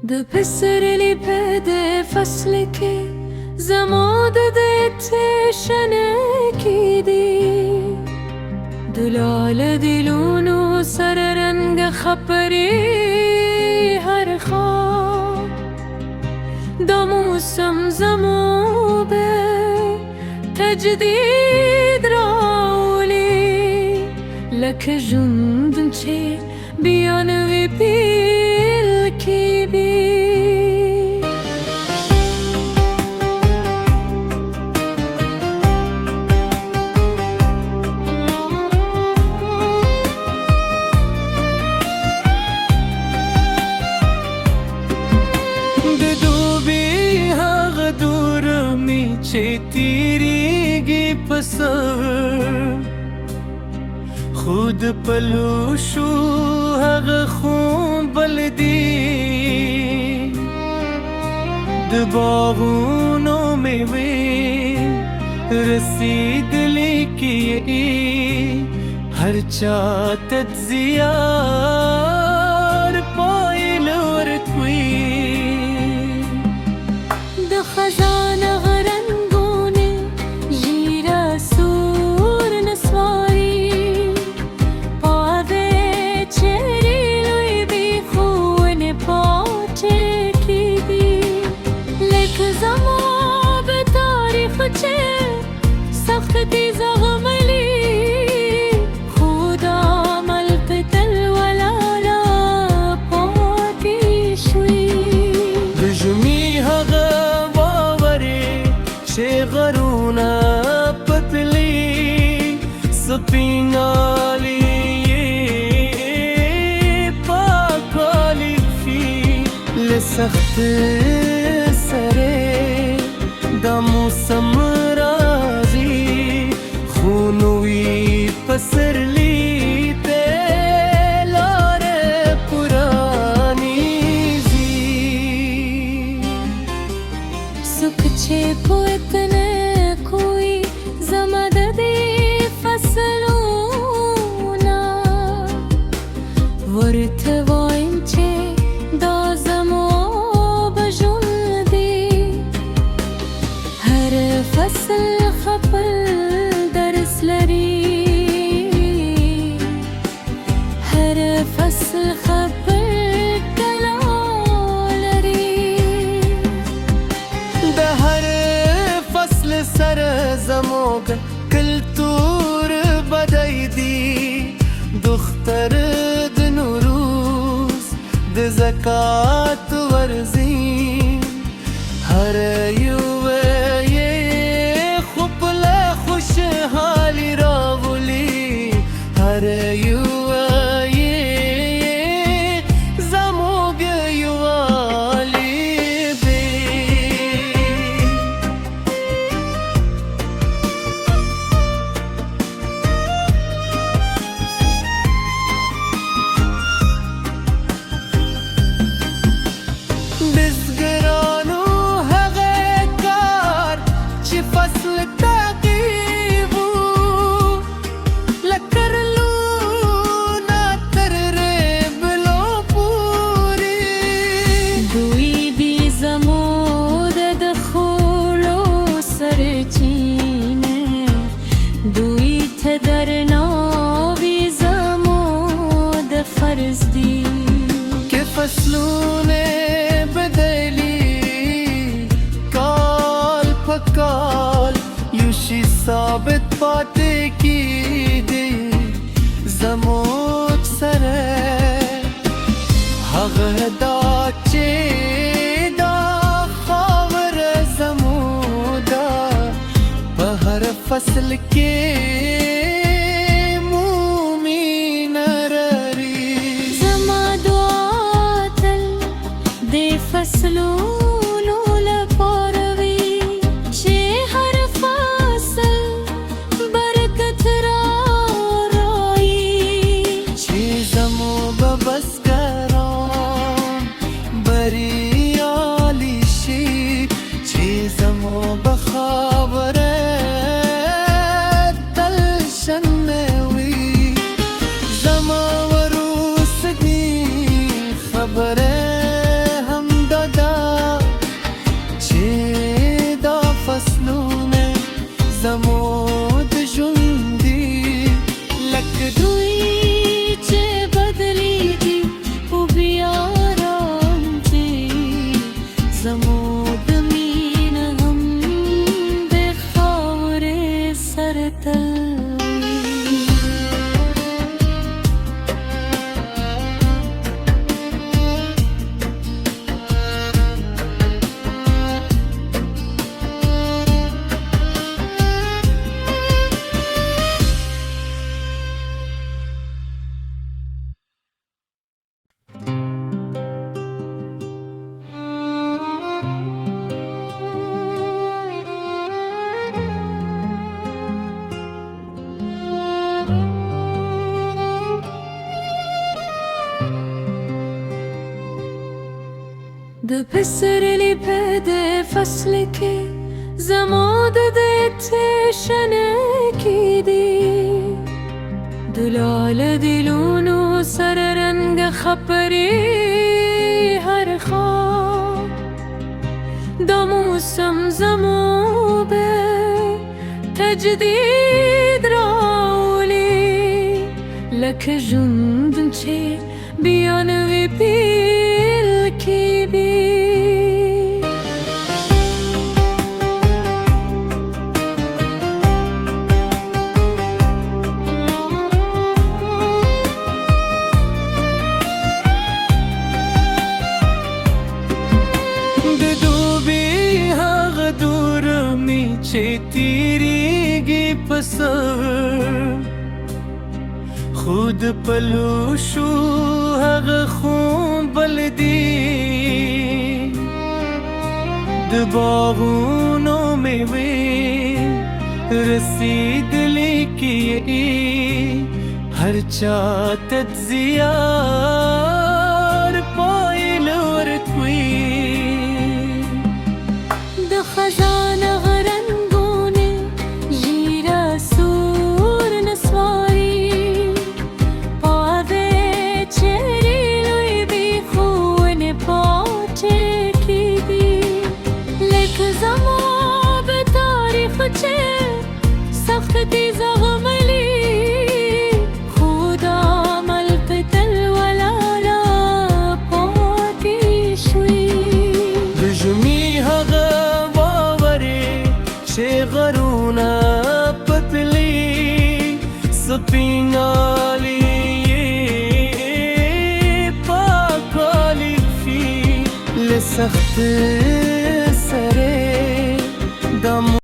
د پسرلی په د فصل کې زما د شنه کې دی د لاله د لونو سره رنګ خپرې هر خوا دا موسم زما به تجدید راولي لکه ژوند چې بیا نوی پیل کېږي. چې تیریږي په سر خود پلوشو هغه خون بل دی د باغونو میوې رسیدلې کې هر چا تزیار پایل ورکوي د خزانه سختي زغملي خدا مل پتل ولا لا پاتې شوي د ژمي هغه واورې چې غرونه پتلي سپینالي پاکالي شي له سخت سره د موسم پسرلی تے لارے پرانی زی سکھ چھے کو اتنے کوئی زمد دی فصلونا ورت وائن چھے دا زمو بجن دی ہر فصل خپل درس لري فصل خبر کلا لري د هر فصل سره زموږ کلتور بدای دی دختر د نوروز د زکات ورزي هر یو یې خپل خوشحالي راولي هر یو فصلونه بدلی کال پکال یوشی ثابت پاتے کی دی زموت سره هغه دا چې دا خاور زمودا په هر فصل کې فصلونو لپاروي چې هر فصل برکت راوړي چې زموږ بزګران بریالي شي چې زموږ خاوره تل شنه وي زما وروس دي خبره د پسرلی په د فصل کې زما د شنه کې دی د لاله د لونو سره رنګ خپرې هر خوا دا موسم زمو به تجدید راولي لکه ژوند چې بیا نوی پیل کېږي چې تیریږي پسر خود پلوشو هغه خون بلدی د باغونو میوې رسیدلی کی هر چاته زیار پایل ورکوي د خزانه سخت دي زغملي خدا عمل پتل ولا لا پاتې شوي د ژمي هغه واورې چې غرونه پتلي سپینالي پاکالي شي له سخت